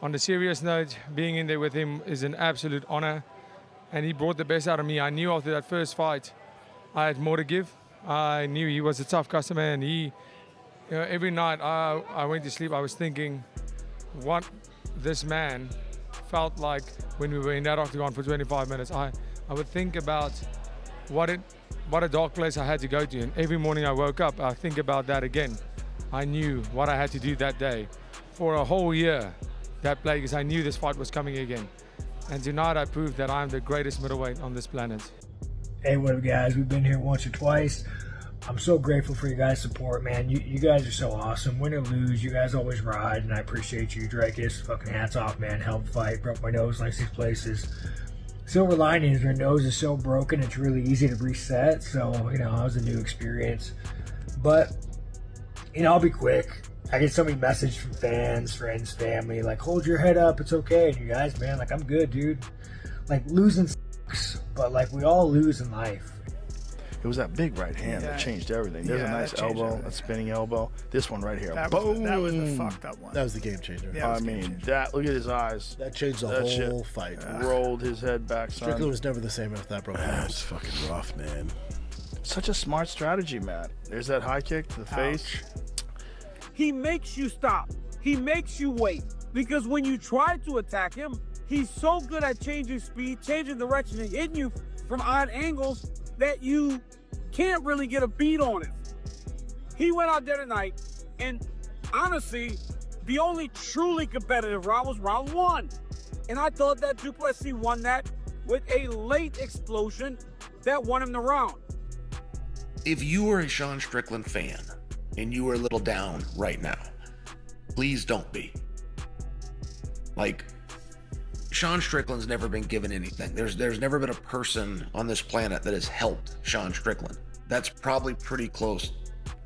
on the serious note, being in there with him is an absolute honor. And he brought the best out of me. I knew after that first fight, I had more to give. I knew he was a tough customer, and every night I went to sleep, I was thinking what this man felt like when we were in that octagon for 25 minutes. I would think about what a dark place I had to go to, and every morning I woke up, I think about that again. I knew what I had to do that day for a whole year, that play, because I knew this fight was coming again. And tonight I proved that I'm the greatest middleweight on this planet. Hey, what up, guys? We've been here once or twice. I'm so grateful for your guys' support, man. You guys are so awesome. Win or lose, you guys always ride, and I appreciate you, Dricus. Fucking hats off, man. Hell of a fight. Broke my nose like 6 places. Silver lining is your nose is so broken, it's really easy to reset. So, that was a new experience. But, I'll be quick. I get so many messages from fans, friends, family, like, hold your head up, it's okay. And you guys, man, like, I'm good, dude. Like, losing sucks, but, like, we all lose in life. It was that big right hand that changed everything. There's a nice elbow, a spinning elbow. This one right here, boom. That was the fucked up one. That was the game changer. Yeah, I mean, look at his eyes. That changed the whole fight. Rolled his head back, son. Strickland was never the same after that broke nose. It's fucking rough, man. Such a smart strategy, Matt. There's that high kick to the face. He makes you stop. He makes you wait. Because when you try to attack him, he's so good at changing speed, changing direction, and hitting you from odd angles that you can't really get a beat on it. He went out there tonight, and honestly, the only truly competitive round was round 1. And I thought that Du Plessis won that with a late explosion that won him the round. If you are a Sean Strickland fan and you are a little down right now, please don't be. Like, Sean Strickland's never been given anything. There's never been a person on this planet that has helped Sean Strickland. That's probably pretty close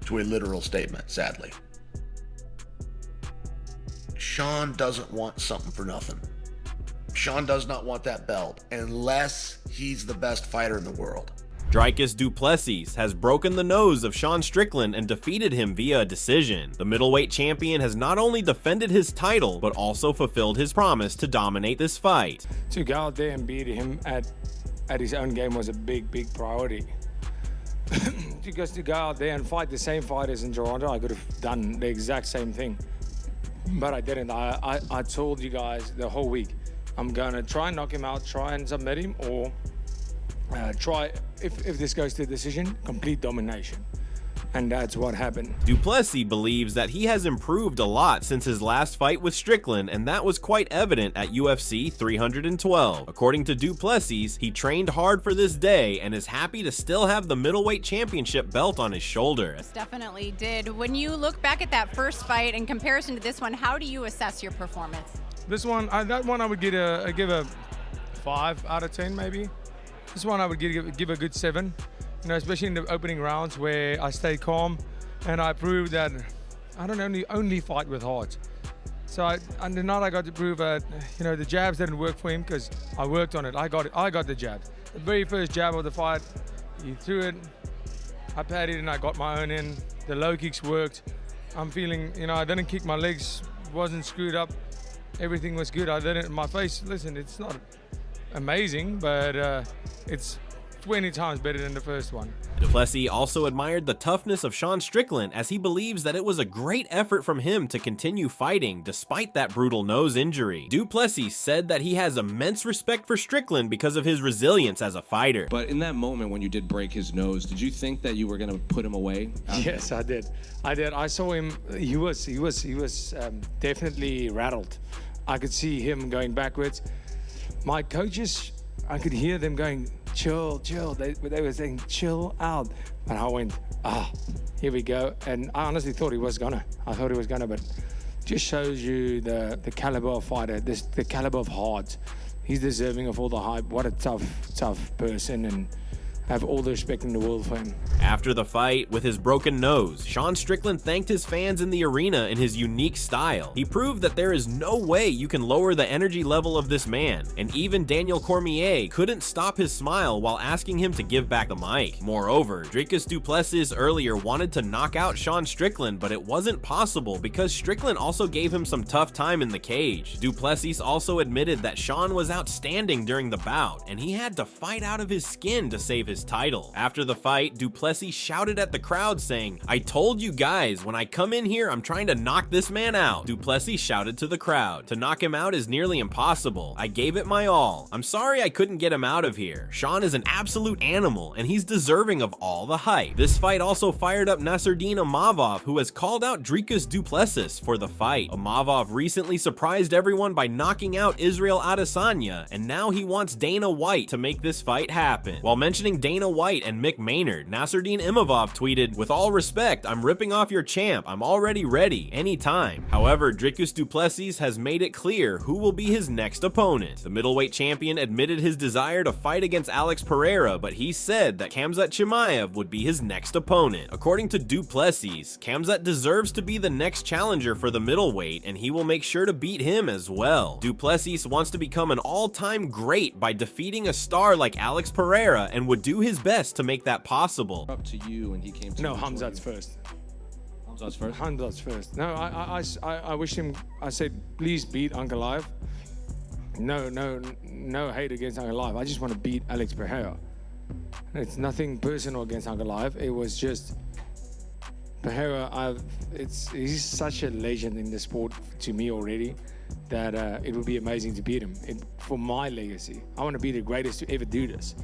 to a literal statement, sadly. Sean doesn't want something for nothing. Sean does not want that belt unless he's the best fighter in the world. Dricus Du Plessis has broken the nose of Sean Strickland and defeated him via a decision. The middleweight champion has not only defended his title, but also fulfilled his promise to dominate this fight. To go out there and beat him at his own game was a big, big priority. Because to go out there and fight the same fighters in Toronto, I could have done the exact same thing. But I didn't. I told you guys the whole week, I'm going to try and knock him out, try and submit him, or try, if this goes to decision, complete domination. And that's what happened. Du Plessis believes that he has improved a lot since his last fight with Strickland, and that was quite evident at UFC 312. According to Du Plessis, he trained hard for this day and is happy to still have the middleweight championship belt on his shoulder. Definitely did. When you look back at that first fight in comparison to this one, how do you assess your performance? This one, that one I would give a 5 out of 10 maybe. This one I would give a good 7. Especially in the opening rounds where I stayed calm and I proved that I don't only fight with heart. So on the night I got to prove that, the jabs didn't work for him because I worked on it. I got the jab. The very first jab of the fight, he threw it, I patted and I got my own in. The low kicks worked. I'm feeling, I didn't kick my legs, wasn't screwed up. Everything was good. My face, listen, it's not amazing, but it's 20 times better than the first one. Du Plessis also admired the toughness of Sean Strickland, as he believes that it was a great effort from him to continue fighting despite that brutal nose injury. Du Plessis said that he has immense respect for Strickland because of his resilience as a fighter. But in that moment when you did break his nose, did you think that you were going to put him away? Yes, I did. I saw him. He was definitely rattled. I could see him going backwards. My coaches, I could hear them going, chill. They were saying, chill out. And I went, here we go. And I honestly thought he was gonna. But just shows you the caliber of fighter, the caliber of heart. He's deserving of all the hype. What a tough person. have all the respect in the world for him. After the fight, with his broken nose, Sean Strickland thanked his fans in the arena in his unique style. He proved that there is no way you can lower the energy level of this man, and even Daniel Cormier couldn't stop his smile while asking him to give back the mic. Moreover, Dricus Du Plessis earlier wanted to knock out Sean Strickland, but it wasn't possible because Strickland also gave him some tough time in the cage. Du Plessis also admitted that Sean was outstanding during the bout, and he had to fight out of his skin to save his title. After the fight, Du Plessis shouted at the crowd saying, "I told you guys, when I come in here, I'm trying to knock this man out." Du Plessis shouted to the crowd, "To knock him out is nearly impossible. I gave it my all. I'm sorry I couldn't get him out of here. Sean is an absolute animal, and he's deserving of all the hype." This fight also fired up Nasruddin Imavov, who has called out Dricus Du Plessis for the fight. Imavov recently surprised everyone by knocking out Israel Adesanya, and now he wants Dana White to make this fight happen. While mentioning Dana White and Mick Maynard, Nasruddin Imavov tweeted, "With all respect, I'm ripping off your champ. I'm already ready, anytime." However, Dricus Du Plessis has made it clear who will be his next opponent. The middleweight champion admitted his desire to fight against Alex Pereira, but he said that Khamzat Chimaev would be his next opponent. According to Du Plessis, Khamzat deserves to be the next challenger for the middleweight, and he will make sure to beat him as well. Du Plessis wants to become an all-time great by defeating a star like Alex Pereira and would do his best to make that possible. Up to you, and he came to No, Khamzat's first. Khamzat's first. Khamzat's first. No, I wish him. I said, please beat Uncle Live. No hate against Uncle Live. I just want to beat Alex Pereira. It's nothing personal against Uncle Live. It was just Pereira. He's such a legend in the sport to me already that it would be amazing to beat him for my legacy. I want to be the greatest to ever do this.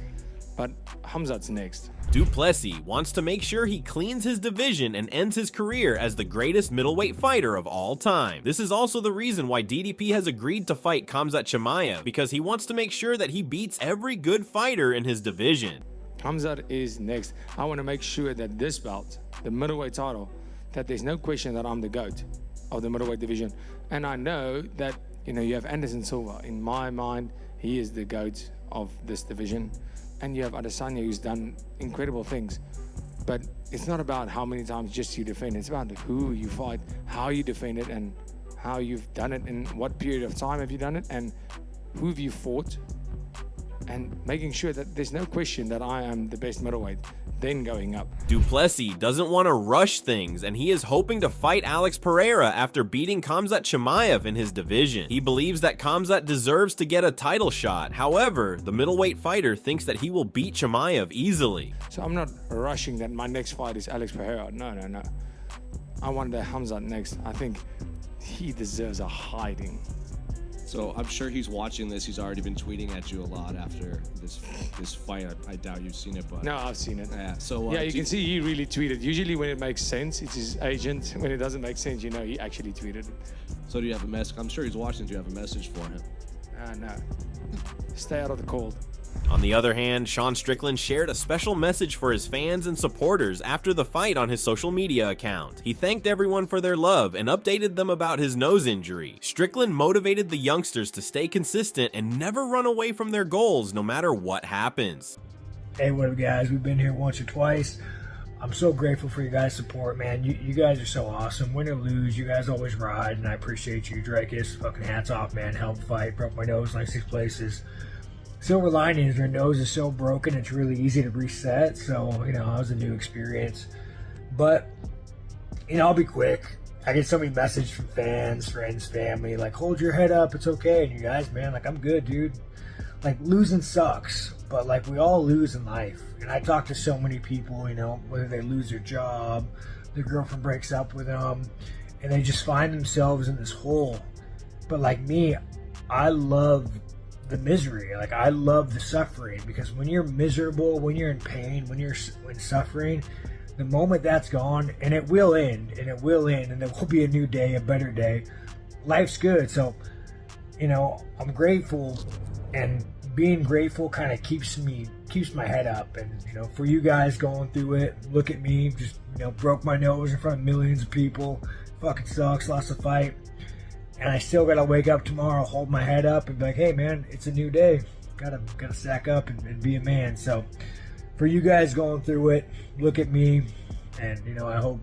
But Khamzat's next. Du Plessis wants to make sure he cleans his division and ends his career as the greatest middleweight fighter of all time. This is also the reason why DDP has agreed to fight Khamzat Chimaev, because he wants to make sure that he beats every good fighter in his division. Khamzat is next. I want to make sure that this belt, the middleweight title, that there's no question that I'm the GOAT of the middleweight division. And I know that, you have Anderson Silva. In my mind, he is the GOAT of this division. And you have Adesanya, who's done incredible things. But it's not about how many times just you defend. It's about who you fight, how you defend it, and how you've done it, and what period of time have you done it, and who have you fought, and making sure that there's no question that I am the best middleweight, then going up. Du Plessis doesn't want to rush things, and he is hoping to fight Alex Pereira after beating Khamzat Chimaev in his division. He believes that Khamzat deserves to get a title shot. However, the middleweight fighter thinks that he will beat Chimaev easily. So I'm not rushing that my next fight is Alex Pereira. No. I want the Khamzat next. I think he deserves a hiding. So I'm sure he's watching this. He's already been tweeting at you a lot after this fight. I doubt you've seen it, but no, I've seen it. Yeah. So you can see he really tweeted. Usually when it makes sense, it's his agent. When it doesn't make sense, he actually tweeted it. So do you have a message? I'm sure he's watching. Do you have a message for him? No. Stay out of the cold. On the other hand, Sean Strickland shared a special message for his fans and supporters after the fight on his social media account. He thanked everyone for their love and updated them about his nose injury. Strickland motivated the youngsters to stay consistent and never run away from their goals no matter what happens. Hey, what up, guys? We've been here once or twice. I'm so grateful for your guys' support, man. You guys are so awesome. Win or lose, you guys always ride, and I appreciate you, Dricus. Fucking hats off, man. Hell of a fight. Broke my nose like 6 places. Silver lining is your nose is so broken, it's really easy to reset. So, it was a new experience. But, I'll be quick. I get so many messages from fans, friends, family, like, hold your head up, it's okay. And you guys, man, like, I'm good, dude. Like, losing sucks, but, like, we all lose in life. And I talk to so many people, whether they lose their job, their girlfriend breaks up with them, and they just find themselves in this hole. But, like me, I love the misery. Like, I love the suffering, because when you're miserable, when you're in pain, when suffering, the moment that's gone, and it will end, and there will be a new day, a better day, life's good. So, I'm grateful, and being grateful kind of keeps my head up. And, for you guys going through it, look at me, just, broke my nose in front of millions of people, fucking sucks, lost a fight. And I still gotta wake up tomorrow, hold my head up, and be like, hey man, it's a new day. Gotta sack up and be a man. So for you guys going through it, look at me, and you know, I hope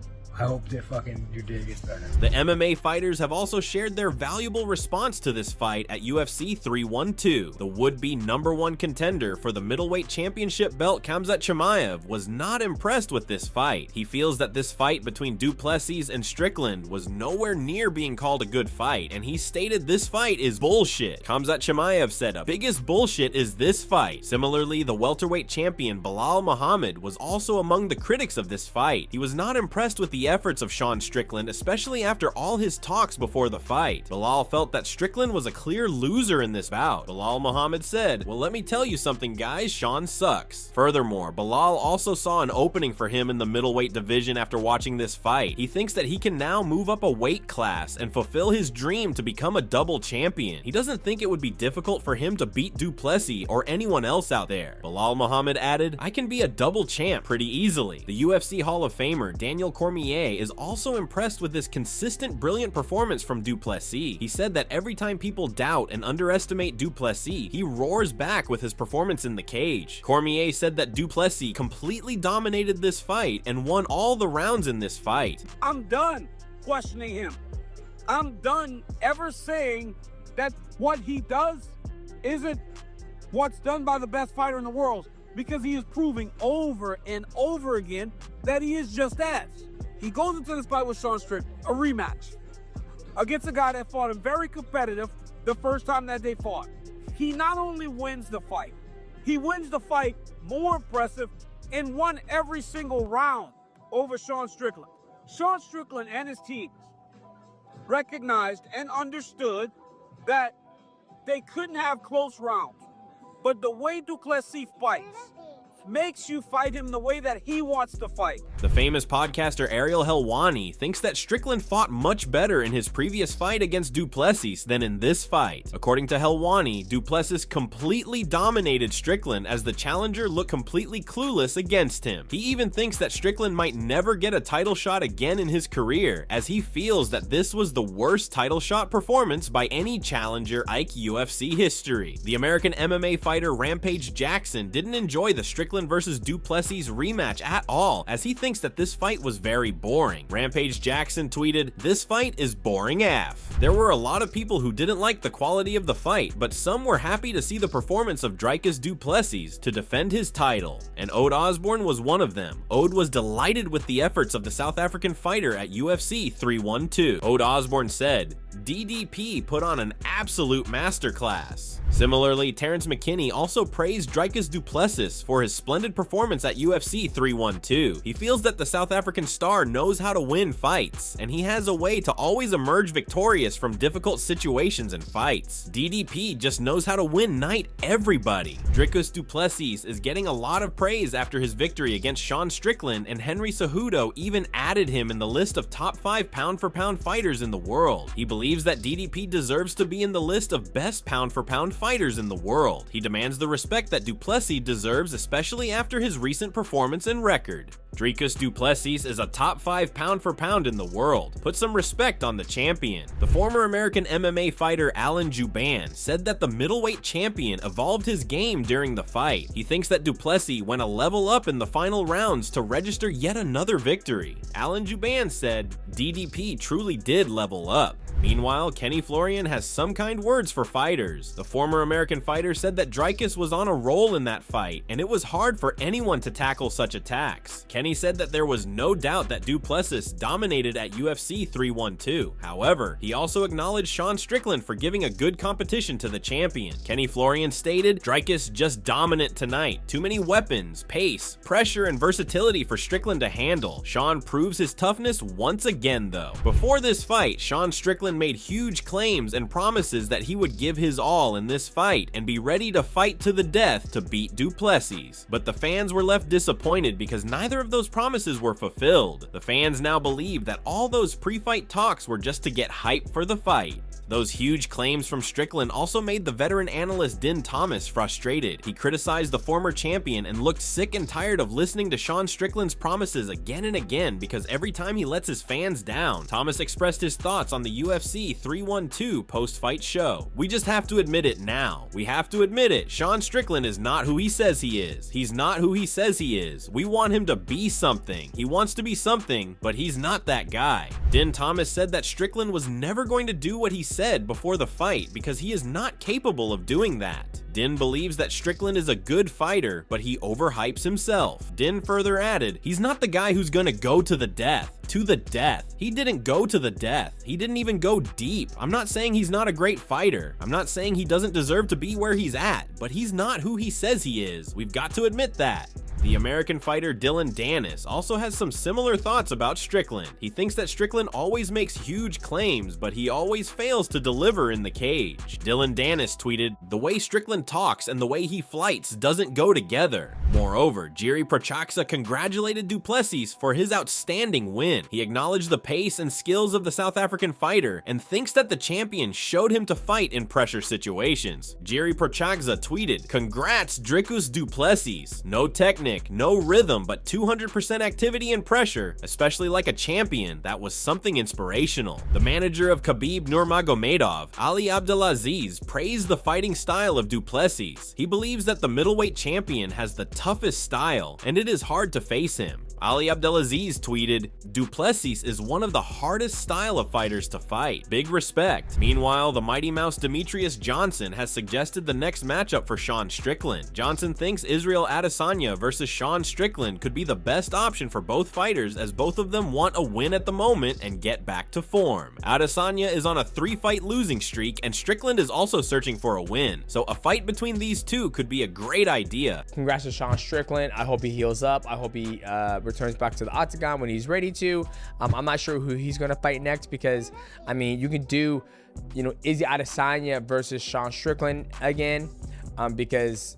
that fucking your day gets better. The MMA fighters have also shared their valuable response to this fight at UFC 312. The would-be #1 contender for the middleweight championship belt, Khamzat Chimaev, was not impressed with this fight. He feels that this fight between Du Plessis and Strickland was nowhere near being called a good fight, and he stated this fight is bullshit. Khamzat Chimaev said, biggest bullshit is this fight. Similarly, the welterweight champion Belal Muhammad was also among the critics of this fight. He was not impressed with the efforts of Sean Strickland, especially after all his talks before the fight. Belal felt that Strickland was a clear loser in this bout. Belal Muhammad said, well, let me tell you something, guys, Sean sucks. Furthermore, Belal also saw an opening for him in the middleweight division after watching this fight. He thinks that he can now move up a weight class and fulfill his dream to become a double champion. He doesn't think it would be difficult for him to beat Du Plessis or anyone else out there. Belal Muhammad added, I can be a double champ pretty easily. The UFC Hall of Famer Daniel Cormier is also impressed with this consistent, brilliant performance from Du Plessis. He said that every time people doubt and underestimate Du Plessis, he roars back with his performance in the cage. Cormier said that Du Plessis completely dominated this fight and won all the rounds in this fight. I'm done questioning him. I'm done ever saying that what he does isn't what's done by the best fighter in the world, because he is proving over and over again that he is just that. He goes into this fight with Sean Strickland, a rematch, against a guy that fought him very competitive the first time that they fought. He not only wins the fight, he wins the fight more impressive and won every single round over Sean Strickland. Sean Strickland and his teams recognized and understood that they couldn't have close rounds. But the way Du Plessis fights makes you fight him the way that he wants to fight. The famous podcaster Ariel Helwani thinks that Strickland fought much better in his previous fight against Du Plessis than in this fight. According to Helwani, Du Plessis completely dominated Strickland as the challenger looked completely clueless against him. He even thinks that Strickland might never get a title shot again in his career, as he feels that this was the worst title shot performance by any challenger in UFC history. The American MMA fighter Rampage Jackson didn't enjoy the Strickland versus Du Plessis rematch at all, as he thinks that this fight was very boring. Rampage Jackson tweeted, this fight is boring AF. There were a lot of people who didn't like the quality of the fight, but some were happy to see the performance of Dricus Du Plessis to defend his title, and Ode Osborne was one of them. Ode was delighted with the efforts of the South African fighter at UFC 312. Ode Osborne said, DDP put on an absolute masterclass. Similarly, Terrence McKinney also praised Dricus Du Plessis for his splendid performance at UFC 312. He feels that the South African star knows how to win fights, and he has a way to always emerge victorious from difficult situations and fights. DDP just knows how to win night everybody. Dricus Du Plessis is getting a lot of praise after his victory against Sean Strickland, and Henry Cejudo even added him in the list of top 5 pound-for-pound fighters in the world. He believes that DDP deserves to be in the list of best pound-for-pound fighters in the world. He demands the respect that Du Plessis deserves, especially after his recent performance and record. Dricus Du Plessis is a top 5 pound-for-pound in the world. Put some respect on the champion. The former American MMA fighter Alan Jouban said that the middleweight champion evolved his game during the fight. He thinks that Du Plessis went a level up in the final rounds to register yet another victory. Alan Jouban said, DDP truly did level up. Meanwhile, Kenny Florian has some kind words for fighters. The former American fighter said that Dricus was on a roll in that fight, and it was hard for anyone to tackle such attacks. Kenny said that there was no doubt that Du Plessis dominated at UFC 312. However, he also acknowledged Sean Strickland for giving a good competition to the champion. Kenny Florian stated, Dricus just dominant tonight. Too many weapons, pace, pressure, and versatility for Strickland to handle. Sean proves his toughness once again though. Before this fight, Sean Strickland made huge claims and promises that he would give his all in this fight and be ready to fight to the death to beat Du Plessis. But the fans were left disappointed because neither of those promises were fulfilled. The fans now believe that all those pre-fight talks were just to get hype for the fight. Those huge claims from Strickland also made the veteran analyst Din Thomas frustrated. He criticized the former champion and looked sick and tired of listening to Sean Strickland's promises again and again because every time he lets his fans down. Thomas expressed his thoughts on the UFC 312 post-fight show. "We just have to admit it now. We have to admit it. Sean Strickland is not who he says he is. He's not who he says he is. We want him to be something. He wants to be something, but he's not that guy." Din Thomas said that Strickland was never going to do what he said before the fight because he is not capable of doing that. Din believes that Strickland is a good fighter, but he overhypes himself. Din further added, "He's not the guy who's gonna go to the death. To the death. He didn't go to the death. He didn't even go deep. I'm not saying he's not a great fighter. I'm not saying he doesn't deserve to be where he's at, but he's not who he says he is. We've got to admit that." The American fighter Dillon Danis also has some similar thoughts about Strickland. He thinks that Strickland always makes huge claims, but he always fails to deliver in the cage. Dillon Danis tweeted, "The way Strickland talks and the way he fights doesn't go together." Moreover, Jiri Prochazka congratulated Du Plessis for his outstanding win. He acknowledged the pace and skills of the South African fighter and thinks that the champion showed him to fight in pressure situations. Jiri Prochazka tweeted, "Congrats Dricus Du Plessis. No technique, no rhythm, but 200% activity and pressure, especially like a champion. That was something inspirational." The manager of Khabib Nurmagomedov, Ali Abdelaziz, praised the fighting style of Du Plessis. He believes that the middleweight champion has the toughest style, and it is hard to face him. Ali Abdelaziz tweeted, "Du Plessis is one of the hardest style of fighters to fight. Big respect." Meanwhile, the Mighty Mouse Demetrius Johnson has suggested the next matchup for Sean Strickland. Johnson thinks Israel Adesanya versus Sean Strickland could be the best option for both fighters as both of them want a win at the moment and get back to form. Adesanya is on a 3-fight losing streak and Strickland is also searching for a win, so a fight between these two could be a great idea. Congrats to Sean Strickland. I hope he heals up. I hope he returns back to the octagon when he's ready to. I'm not sure who he's going to fight next because, I mean, you can do, Izzy Adesanya versus Sean Strickland again. Because,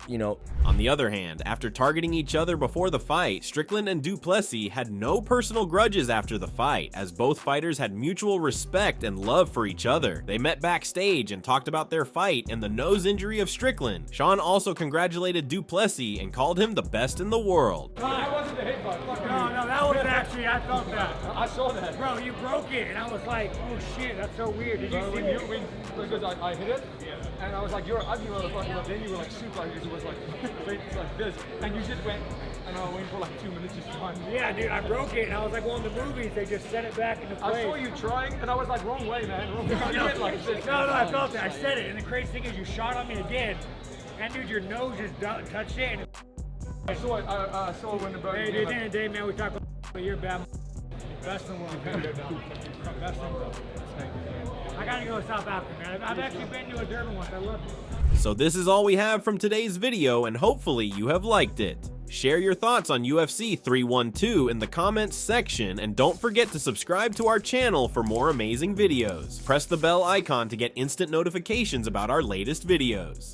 On the other hand, after targeting each other before the fight, Strickland and Du Plessis had no personal grudges after the fight, as both fighters had mutual respect and love for each other. They met backstage and talked about their fight and the nose injury of Strickland. Sean also congratulated Du Plessis and called him the best in the world. No, that wasn't the headbutt. No, that was actually, I felt that. I saw that. Bro, you broke it, and I was like, oh shit, that's so weird. Did you see it? Because I hit it, and I was like, you're an ugly motherfucker, but then you were like super ugly, it was like this, and you just went, and I went for like 2 minutes just trying. Yeah, dude, I broke it, and I was like, well, in the movies, they just set it back into place. I saw you trying, and I was like, wrong way, man, wrong way. No, I felt it, I said it, and the crazy thing is you shot on me again, and dude, your nose just touched it, and I saw it, I saw it when the Hey, dude, at the end of the day, man, we talk about you're bad. Best in the world, man. Best in the world. I gotta go to South Africa, man. I've actually been to a Durban once. I love it. So this is all we have from today's video, and hopefully you have liked it. Share your thoughts on UFC 312 in the comments section, and don't forget to subscribe to our channel for more amazing videos. Press the bell icon to get instant notifications about our latest videos.